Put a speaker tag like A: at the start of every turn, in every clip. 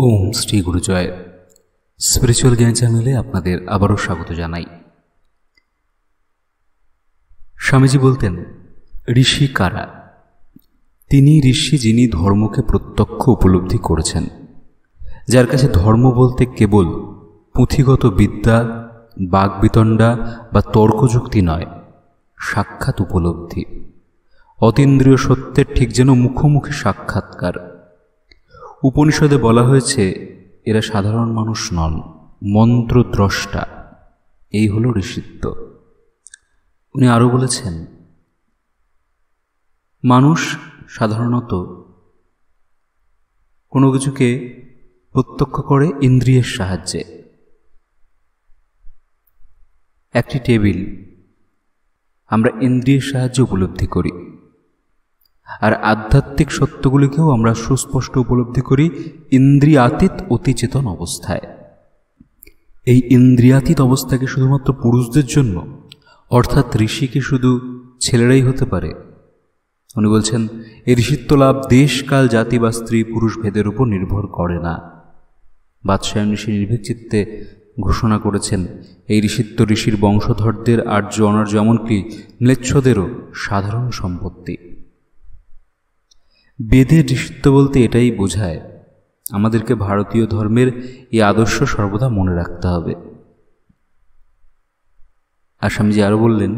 A: ওম Shri গুরুজয় spiritual জ্ঞান চ্যানেলে আপনাদের আবারও স্বাগত জানাই। স্বামীজি বলতেন, ঋষি কারা? তিনি ঋষি যিনি ধর্মকে প্রত্যক্ষ উপলব্ধি করেছেন, যার কাছে ধর্ম বলতে কেবল পুঁথিগত বিদ্যা, বাগবিতণ্ডা বা তর্কযুক্তি নয়, সাক্ষাৎ উপলব্ধি, অতীন্দ্রিয় সত্যের ঠিক যেন মুখোমুখি সাক্ষাৎকার। উপনিষদে বলা হয়েছে এরা সাধারণ মানুষ নন, মন্ত্রদ্রষ্টা। এই হল ঋষিত্ব। উনি আরও বলেছেন, মানুষ সাধারণত কোনো কিছুকে প্রত্যক্ষ করে ইন্দ্রিয়ের সাহায্যে। একটি টেবিল আমরা ইন্দ্রিয়ের সাহায্যে উপলব্ধি করি, আর আধ্যাত্মিক সত্যগুলিকেও আমরা সুস্পষ্ট উপলব্ধি করি ইন্দ্রিয়াতীত অতিচেতন অবস্থায়। এই ইন্দ্রিয়াতীত অবস্থাকে শুধুমাত্র পুরুষদের জন্য, অর্থাৎ ঋষি কি শুধু ছেলেরাই হতে পারে? উনি বলছেন, এই ঋষিত্ব লাভ দেশ, কাল, জাতি বা স্ত্রী পুরুষ ভেদের উপর নির্ভর করে না। বাদশায়ন ঋষি নির্ভীক চিত্তে ঘোষণা করেছেন, এই ঋষিত্ব ঋষির বংশধরদের, আর্য অনার্য এমনকি ম্লেচ্ছদেরও সাধারণ সম্পত্তি। বেদের ঋষিত্ব বলতে এটাই বোঝায়। আমাদেরকে ভারতীয় ধর্মের এই আদর্শ সর্বদা মনে রাখতে হবে। আর স্বামীজি আরও বললেন,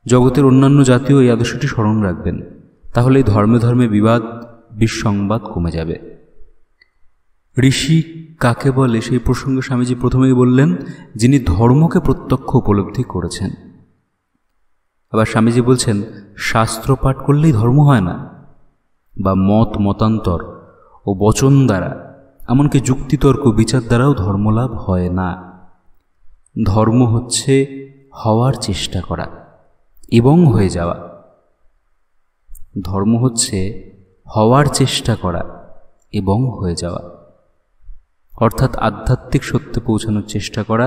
A: জগতের অন্যান্য জাতিও এই আদর্শটি স্মরণ রাখবেন, তাহলে এই ধর্মে ধর্মে বিবাদ, বিসংবাদ কমে যাবে। ঋষি কাকে বলে সেই প্রসঙ্গে স্বামীজি প্রথমেই বললেন, যিনি ধর্মকে প্রত্যক্ষ উপলব্ধি করেছেন। আবার স্বামীজি বলছেন, শাস্ত্র পাঠ করলেই ধর্ম হয় না, বা মতান্তর ও বচন দ্বারা, এমনকি যুক্তিতর্ক বিচার দ্বারাও ধর্মলাভ হয় না। ধর্ম হচ্ছে হওয়ার চেষ্টা করা এবং হয়ে যাওয়া। ধর্ম হচ্ছে হওয়ার চেষ্টা করা এবং হয়ে যাওয়া, অর্থাৎ আধ্যাত্মিক সত্যে পৌঁছানোর চেষ্টা করা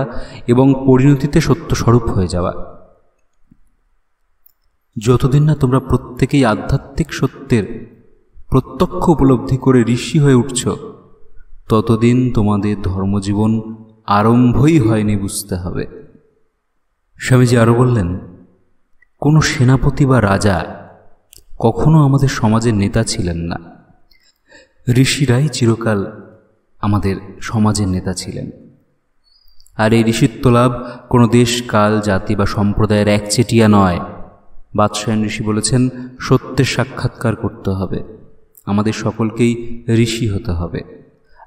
A: এবং পরিণতিতে সত্যস্বরূপ হয়ে যাওয়া। যতদিন না তোমরা প্রত্যেকেই আধ্যাত্মিক সত্যের প্রত্যক্ষ উপলব্ধি করে ঋষি হয়ে উঠছ, ততদিন তোমাদের ধর্মজীবন আরম্ভই হয়নি বুঝতে হবে। স্বামীজি আরও বললেন, কোনো সেনাপতি বা রাজা কখনো আমাদের সমাজের নেতা ছিলেন না। ঋষিরাই চিরকাল আমাদের সমাজের নেতা ছিলেন। আর এই ঋষিত্ব লাভ কোনো দেশ, কাল, জাতি বা সম্প্রদায়ের একচেটিয়া নয়। বাদশায়ন ঋষি বলেছেন, সত্যের সাক্ষাৎকার করতে হবে। আমাদের সকলকেই ঋষি হতে হবে।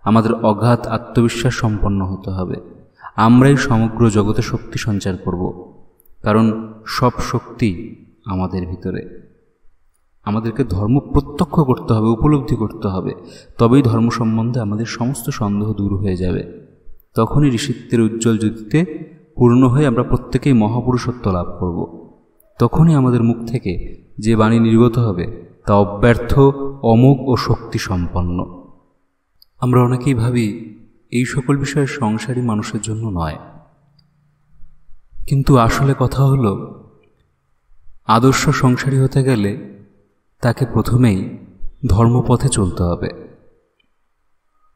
A: আমাদের অগাধ আত্মবিশ্বাস সম্পন্ন হতে হবে। আমরাই সমগ্র জগতে শক্তি সঞ্চার করব, কারণ সব শক্তি আমাদের ভিতরে। আমাদেরকে ধর্ম প্রত্যক্ষ করতে হবে, উপলব্ধি করতে হবে, তবেই ধর্ম সম্বন্ধে আমাদের সমস্ত সন্দেহ দূর হয়ে যাবে। তখনই ঋষিত্বের উজ্জ্বল জ্যোতিতে পূর্ণ হয়ে আমরা প্রত্যেকেই মহাপুরুষত্ব লাভ করব। তখনই আমাদের মুখ থেকে যে বাণী নির্গত হবে তা অব্যর্থ, অমোঘ ও শক্তি সম্পন্ন। আমরা অনেকেই ভাবি এই সকল বিষয় সংসারী মানুষের জন্য নয়, কিন্তু আসলে কথা হলো, আদর্শ সংসারী হতে গেলে তাকে প্রথমেই ধর্মপথে চলতে হবে।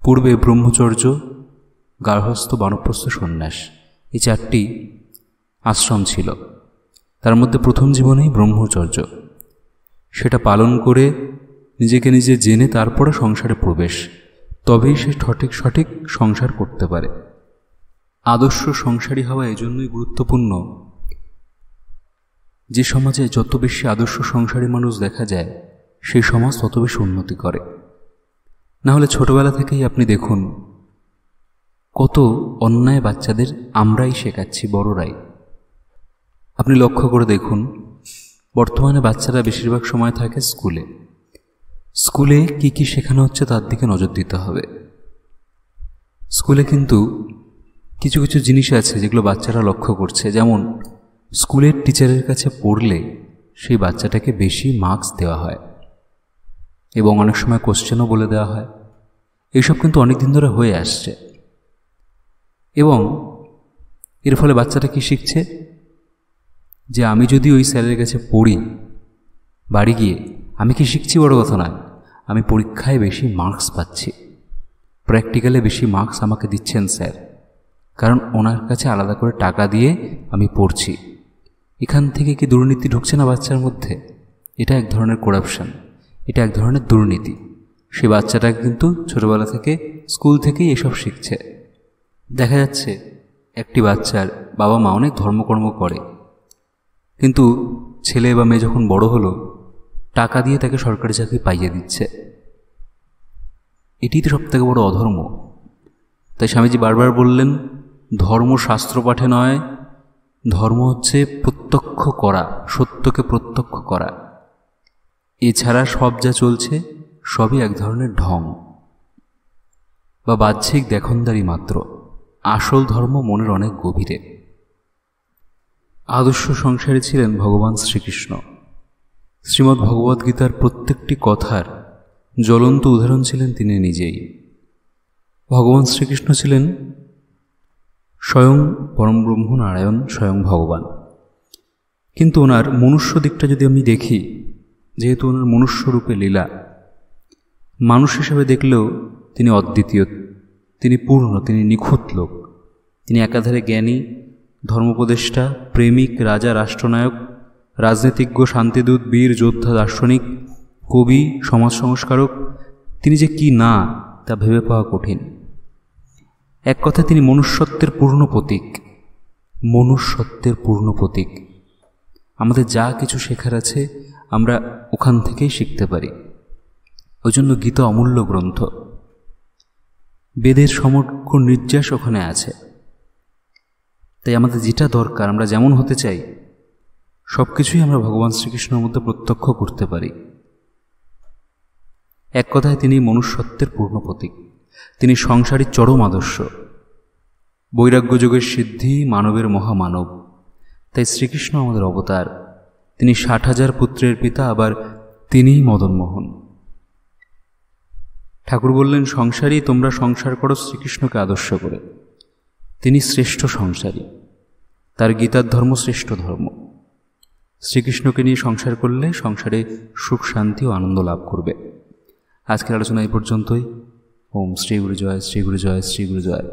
A: পূর্বে ব্রহ্মচর্য, গার্হস্থ, বানপ্রস্থ, সন্ন্যাস, এই চারটি আশ্রম ছিল। তার মধ্যে প্রথম জীবনেই ব্রহ্মচর্য, সেটা পালন করে নিজেকে নিজে জেনে তারপরে সংসারে প্রবেশ, তবেই সে সঠিক সংসার করতে পারে। আদর্শ সংসারী হওয়া এজন্যই গুরুত্বপূর্ণ, যে সমাজে যত বেশি আদর্শ সংসারী মানুষ দেখা যায়, সেই সমাজ তত বেশি উন্নতি করে। না হলে ছোটবেলা থেকেই আপনি দেখুন, কত অন্যায় বাচ্চাদের আমরাই শেখাচ্ছি, বড়রাই। আপনি লক্ষ্য করে দেখুন, বর্তমানে বাচ্চারা বেশিরভাগ সময় থাকে স্কুলে। স্কুলে কি কি শেখানো হচ্ছে তার দিকে নজর দিতে হবে। স্কুলে কিন্তু কিছু কিছু জিনিস আছে যেগুলো বাচ্চারা লক্ষ্য করছে, যেমন স্কুলের টিচারের কাছে পড়লে সেই বাচ্চাটাকে বেশি মার্কস দেওয়া হয় এবং অনেক সময় কোশ্চেনও বলে দেওয়া হয়। এইসব কিন্তু অনেক দিন ধরে হয়ে আসছে, এবং এর ফলে বাচ্চাটা কি শিখছে, যে আমি যদি ওই স্যারের কাছে পড়ি, বাড়ি গিয়ে আমি কি শিখছি বড় কথা নয়, আমি পরীক্ষায় বেশি মার্কস পাচ্ছি। প্র্যাকটিক্যালে বেশি মার্কস আমাকে দিচ্ছেন স্যার, কারণ ওনার কাছে আলাদা করে টাকা দিয়ে আমি পড়ছি। এখান থেকে কি দুর্নীতি ঢুকছে না বাচ্চার মধ্যে? এটা এক ধরনের করাপশন, এটা এক ধরনের দুর্নীতি। সে বাচ্চাটা কিন্তু ছোটোবেলা থেকে স্কুল থেকেই এসব শিখছে। দেখা যাচ্ছে একটি বাচ্চার বাবা মা অনেক ধর্মকর্ম করে, কিন্তু ছেলে বা মেয়ে যখন বড় হলো টাকা দিয়ে তাকে সরকারি চাকরি পাইয়ে দিচ্ছে। এটি তো সবথেকে বড় অধর্ম। তাই স্বামীজি বারবার বললেন, ধর্ম শাস্ত্র পাঠে নয়, ধর্ম হচ্ছে প্রত্যক্ষ করা, সত্যকে প্রত্যক্ষ করা। এছাড়া সব যা চলছে সবই এক ধরনের ঢং বা বাহ্যিক দেখনদারি মাত্র। আসল ধর্ম মনের অনেক গভীরে। আদর্শ সংসারী ছিলেন ভগবান শ্রীকৃষ্ণ। শ্রীমদ্ ভগবদ্গীতার প্রত্যেকটি কথার জ্বলন্ত উদাহরণ ছিলেন তিনি নিজেই। ভগবান শ্রীকৃষ্ণ ছিলেন স্বয়ং পরমব্রহ্ম নারায়ণ, স্বয়ং ভগবান। কিন্তু ওনার মনুষ্য দিকটা যদি আমি দেখি, যেহেতু ওনার মনুষ্য রূপে লীলা, মানুষ হিসেবে দেখলেও তিনি অদ্বিতীয়, তিনি পূর্ণ, তিনি নিখুঁত লোক। তিনি একাধারে জ্ঞানী, ধর্মোপদেষ্টা, প্রেমিক, রাজা, রাষ্ট্রনায়ক, রাজনীতিজ্ঞ, শান্তিদূত, বীর, যোদ্ধা, দার্শনিক, কবি, সমাজ সংস্কারক। তিনি যে কি না তা ভেবে পাওয়া কঠিন। এক কথায় তিনি মনুষ্যত্বের পূর্ণ প্রতীক, মনুষ্যত্বের পূর্ণ প্রতীক। আমাদের যা কিছু শেখার আছে আমরা ওখান থেকেই শিখতে পারি। ওই জন্য গীতা অমূল্য গ্রন্থ। বেদের সমগ্র নির্যাস ওখানে আছে। তাই আমাদের যেটা দরকার, আমরা যেমন হতে চাই, সব কিছুই আমরা ভগবান শ্রীকৃষ্ণের মধ্যে প্রত্যক্ষ করতে পারি। এক কথায় তিনি মনুষ্যত্বের পূর্ণ প্রতীক। তিনি সংসারী চরম আদর্শ, বৈরাগ্য যোগের সিদ্ধি, মানবের মহামানব। তাই শ্রীকৃষ্ণ আমাদের অবতার। তিনি 60,000 পুত্রের পিতা, আবার তিনিই মদনমোহন। ঠাকুর বললেন, সংসারী তোমরা সংসার করো শ্রীকৃষ্ণকে আদর্শ করে। তিনি শ্রেষ্ঠ সংসারী, তার গীতার ধর্ম শ্রেষ্ঠ ধর্ম। শ্রীকৃষ্ণকে নিয়ে সংসার করলে সংসারে সুখ, শান্তি ও আনন্দ লাভ করবে। আজকের আলোচনা এই পর্যন্তই। ওম শ্রী গুরু জয়, শ্রী গুরু জয়, শ্রী গুরু জয়।